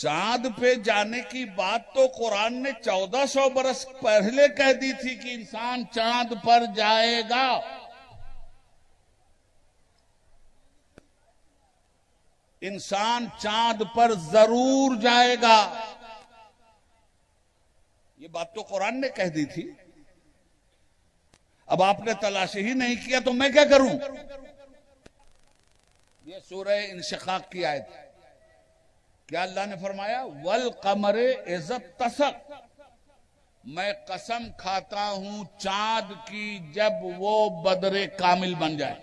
चांद पे जाने की बात तो कुरान ने 1400 बरस पहले कह दी थी कि इंसान चांद पर जाएगा। इंसान चांद पर जरूर जाएगा, ये बात तो कुरान ने कह दी थी। अब आपने तलाशी ही नहीं किया तो मैं क्या करूं? ये सूरह इंशिकाक की आयत है। क्या अल्लाह ने फरमाया? वल कमरे इज़्ज़त तसक, मैं कसम खाता हूं चांद की जब वो बदरे कामिल बन जाए।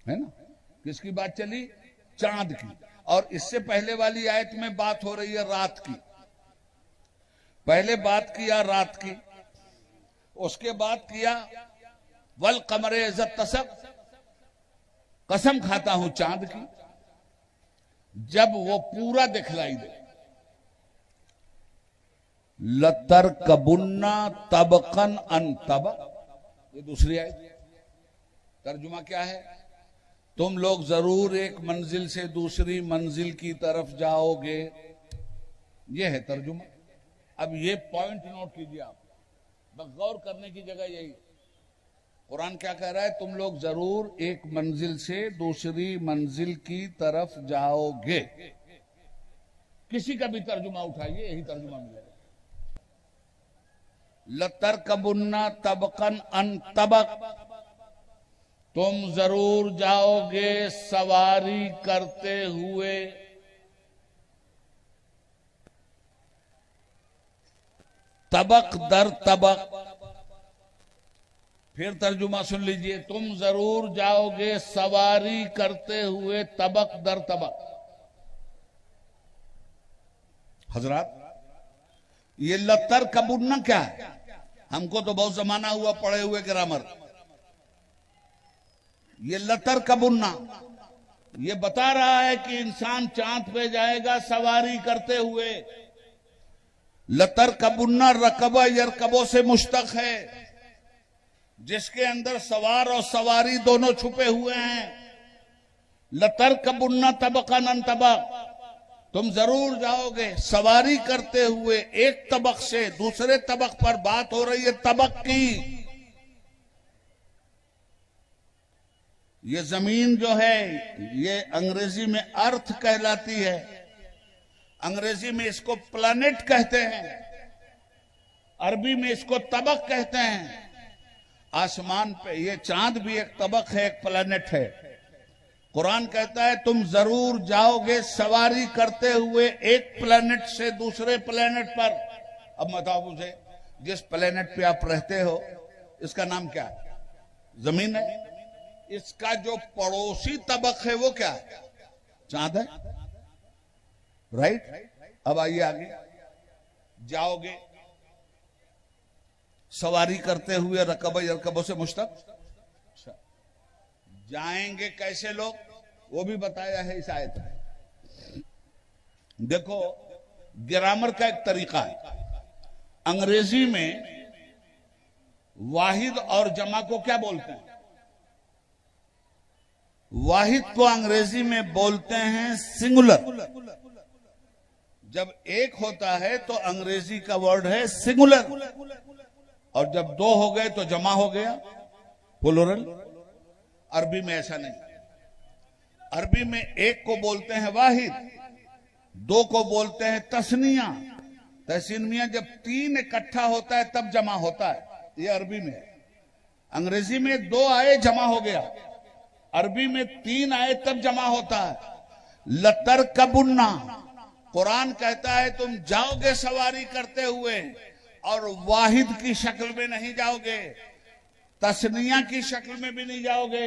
है ना? किसकी बात चली? चांद की। और इससे पहले वाली आयत में बात हो रही है रात की। पहले बात किया रात की, उसके बाद किया वल कमरे इज़्ज़त तसक, कसम खाता हूं चांद की जब वो पूरा दिखलाई दे। लतर कबुन्ना तबकन अन तबक, ये दूसरी आयत। तर्जुमा क्या है? तुम लोग जरूर एक मंजिल से दूसरी मंजिल की तरफ जाओगे। ये है तर्जुमा। अब ये पॉइंट नोट कीजिए आप, बस गौर करने की जगह यही। कुरान क्या कह रहा है? तुम लोग जरूर एक मंजिल से दूसरी मंजिल की तरफ जाओगे। किसी का भी तर्जुमा उठाइए, यही तर्जुमा मिलेगा। लतर कबुन्ना तबकन अन तबक, तुम जरूर जाओगे सवारी करते हुए। तबक दर तबक। फिर तर्जुमा सुन लीजिए, तुम जरूर जाओगे सवारी करते हुए तबक दर तबक। हजरात, ये लतर कबुन्ना क्या है? हमको तो बहुत जमाना हुआ पढ़े हुए ग्रामर। ये लतर कबुन्ना ये बता रहा है कि इंसान चांद पे जाएगा सवारी करते हुए। लतर कबुन्ना रकबा यरकबो से मुश्तक है, जिसके अंदर सवार और सवारी दोनों छुपे हुए हैं। लतर कबुन्ना तबकन अन तबक, तुम जरूर जाओगे सवारी करते हुए एक तबक से दूसरे तबक पर। बात हो रही है तबक की। ये जमीन जो है ये अंग्रेजी में अर्थ कहलाती है। अंग्रेजी में इसको प्लैनेट कहते हैं, अरबी में इसको तबक कहते हैं। आसमान पे ये चांद भी एक तबक है, एक प्लैनेट है। कुरान कहता है तुम जरूर जाओगे सवारी करते हुए एक प्लैनेट से दूसरे प्लैनेट पर। अब बताओ मुझे, जिस प्लैनेट पे आप रहते हो इसका नाम क्या है? जमीन है। इसका जो पड़ोसी तबक है वो क्या है? चांद है। राइट? अब आइए आगे। जाओगे सवारी करते हुए रकबा यरकबों से मुश्तक। जाएंगे कैसे लोग, वो भी बताया है इस आयत में। देखो, ग्रामर का एक तरीका है। अंग्रेजी में वाहिद और जमा को क्या बोलते हैं? वाहिद को अंग्रेजी में बोलते हैं सिंगुलर। जब एक होता है तो अंग्रेजी का वर्ड है सिंगुलर, और जब दो हो गए तो जमा हो गया प्लूरल। अरबी में ऐसा नहीं। अरबी में एक को बोलते हैं वाहिद, दो को बोलते हैं तस्निया। तस्निया जब तीन इकट्ठा होता है तब जमा होता है, ये अरबी में है। अंग्रेजी में दो आए जमा हो गया, अरबी में तीन आए तब जमा होता है। लतर कबुन्ना, कुरान कहता है तुम जाओगे सवारी करते हुए, और वाहिद की शक्ल में नहीं जाओगे, तस्निया की शक्ल में भी नहीं जाओगे,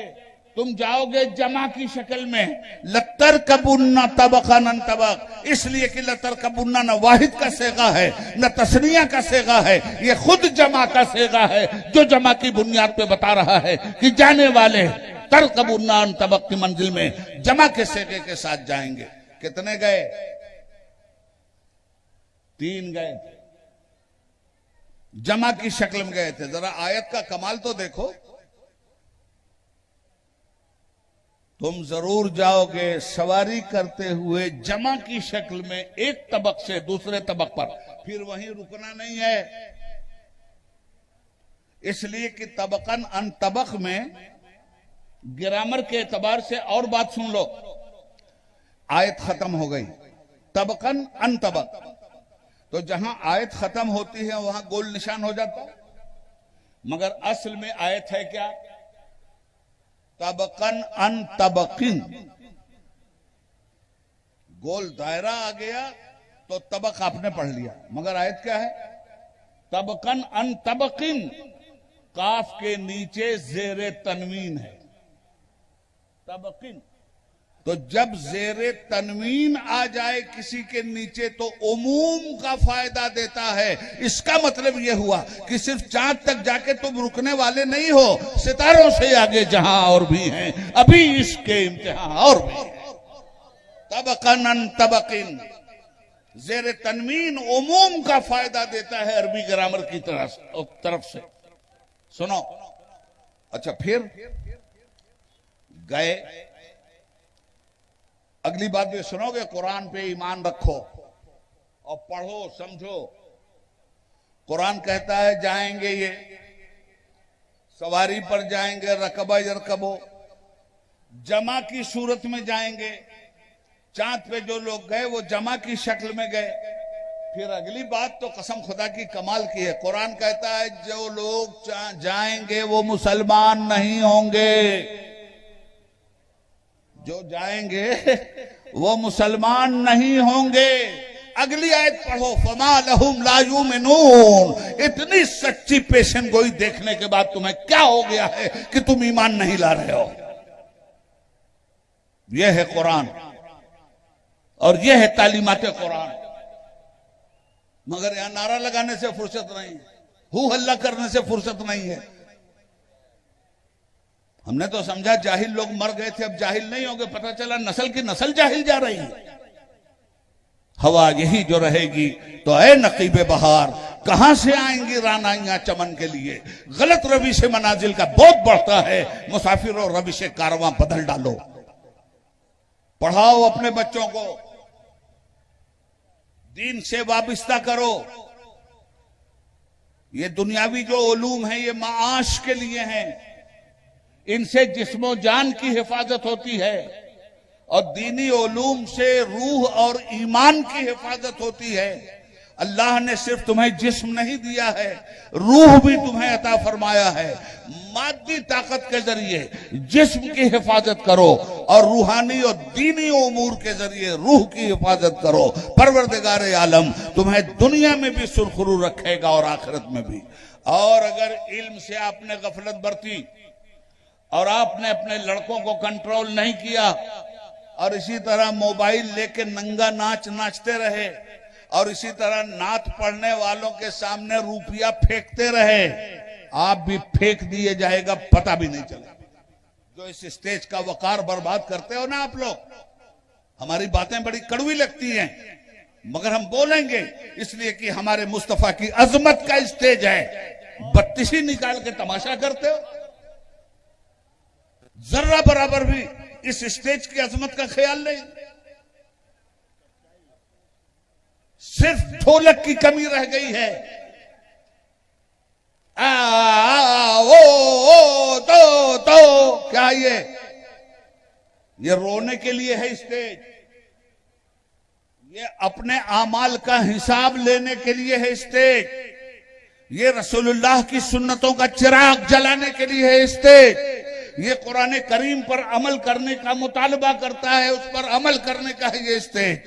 तुम जाओगे जमा की शक्ल में। लतर कबुन्ना तबकन अन तबक, इसलिए कि लतर कबुन्ना न वाहिद का सेगा है न तस्निया का सेगा है, ये खुद जमा का सेगा है, जो जमा की बुनियाद पे बता रहा है कि जाने वाले तर कबुन्ना अन तबक की मंजिल में जमा के सेगे के साथ जाएंगे। कितने गए? तीन गए थे, जमा की शक्ल में गए थे। जरा आयत का कमाल तो देखो। तुम जरूर जाओगे सवारी करते हुए जमा की शक्ल में एक तबक से दूसरे तबक पर, फिर वहीं रुकना नहीं है। इसलिए कि तबकन अन तबक में ग्रामर के एतबार से और बात सुन लो, आयत खत्म हो गई, तबकन अन तबक, तो जहां आयत खत्म होती है वहां गोल निशान हो जाता है, मगर असल में आयत है क्या? तबकन अन तबकिन, गोल दायरा आ गया तो तबक आपने पढ़ लिया, मगर आयत क्या है? तबकन अन तबकिन, काफ के नीचे जेरे तनवीन है तबकिन। तो जब जेरे तनवीन आ जाए किसी के नीचे तो उमूम का फायदा देता है। इसका मतलब यह हुआ कि सिर्फ चांद तक जाके तुम रुकने वाले नहीं हो, सितारों से आगे जहां और भी हैं, अभी इसके इम्तिहान और भी हैं। तबकन अन तबकिन, जेरे तनवीन उमूम का फायदा देता है अरबी ग्रामर की तरफ से। सुनो, अच्छा फिर गए, अगली बात भी सुनोगे, कुरान पे ईमान रखो और पढ़ो समझो। कुरान कहता है जाएंगे ये सवारी पर जाएंगे, रकबा यरकबो, जमा की सूरत में जाएंगे। चांद पे जो लोग गए वो जमा की शक्ल में गए। फिर अगली बात तो कसम खुदा की कमाल की है, कुरान कहता है जो लोग जाएंगे वो मुसलमान नहीं होंगे, जो जाएंगे वो मुसलमान नहीं होंगे। अगली आयत पढ़ो, फमा लहुम ला युमिनून, इतनी सच्ची पेशन गोई देखने के बाद तुम्हें क्या हो गया है कि तुम ईमान नहीं ला रहे हो। यह है कुरान और यह है तालीमात कुरान। मगर यहां नारा लगाने से फुर्सत नहीं, हू हल्ला करने से फुर्सत नहीं है। हमने तो समझा जाहिल लोग मर गए थे, अब जाहिल नहीं होंगे, पता चला नस्ल की नस्ल जाहिल जा रही है। हवा यही जो रहेगी तो ऐ नकीबे बहार, कहां से आएंगी रानाइयां चमन के लिए। गलत रवि से मनाजिल का बहुत बढ़ता है, मुसाफिर और रवि से कारवां बदल डालो। पढ़ाओ अपने बच्चों को, दीन से वाबिस्ता करो। ये दुनियावी जो उलूम है ये माआश के लिए हैं, इनसे जिस्मो जान की हिफाजत होती है और दीनी उलूम से रूह और ईमान की हिफाजत होती है। अल्लाह ने सिर्फ तुम्हें जिस्म नहीं दिया है, रूह भी तुम्हें अता फरमाया है। मादी ताकत के जरिए जिस्म की हिफाजत करो और रूहानी और दीनी उमूर के जरिए रूह की हिफाजत करो। परवरदिगार आलम तुम्हें दुनिया में भी सुरखरू रखेगा और आखिरत में भी। और अगर इल्म से आपने गफलत बरती और आपने अपने लड़कों को कंट्रोल नहीं किया और इसी तरह मोबाइल लेके नंगा नाच नाचते रहे और इसी तरह नात पढ़ने वालों के सामने रुपया फेंकते रहे, आप भी फेंक दिए जाएगा, पता भी नहीं चलेगा। जो इस स्टेज का वकार बर्बाद करते हो ना आप लोग, हमारी बातें बड़ी कड़वी लगती हैं मगर हम बोलेंगे इसलिए कि हमारे मुस्तफा की अजमत का स्टेज है। बत्तीसी निकाल के तमाशा करते हो, जर्रा बराबर भी इस स्टेज की अजमत का ख्याल नहीं। सिर्फ ढोलक की कमी रह गई है। तो क्या ये रोने के लिए है स्टेज, ये अपने आमाल का हिसाब लेने के लिए है स्टेज, ये रसूलुल्लाह की सुन्नतों का चिराग जलाने के लिए है स्टेज, ये कुरान करीम पर अमल करने का मुतालबा करता है, उस पर अमल करने का है ये स्टेज।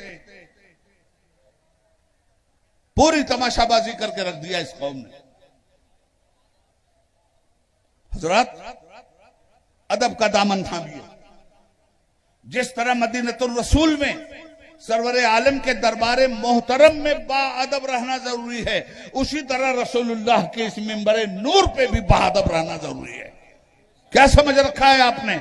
पूरी तमाशाबाजी करके रख दिया इस कौम ने। हजरत अदब का दामन थामिए। जिस तरह मदीनतुर रसूल में सरवर आलम के दरबारे मोहतरम में बाअदब रहना जरूरी है, उसी तरह रसूलुल्लाह के इस मिंबरे नूर पे भी बाअदब रहना जरूरी है। क्या समझ रखा है आपने?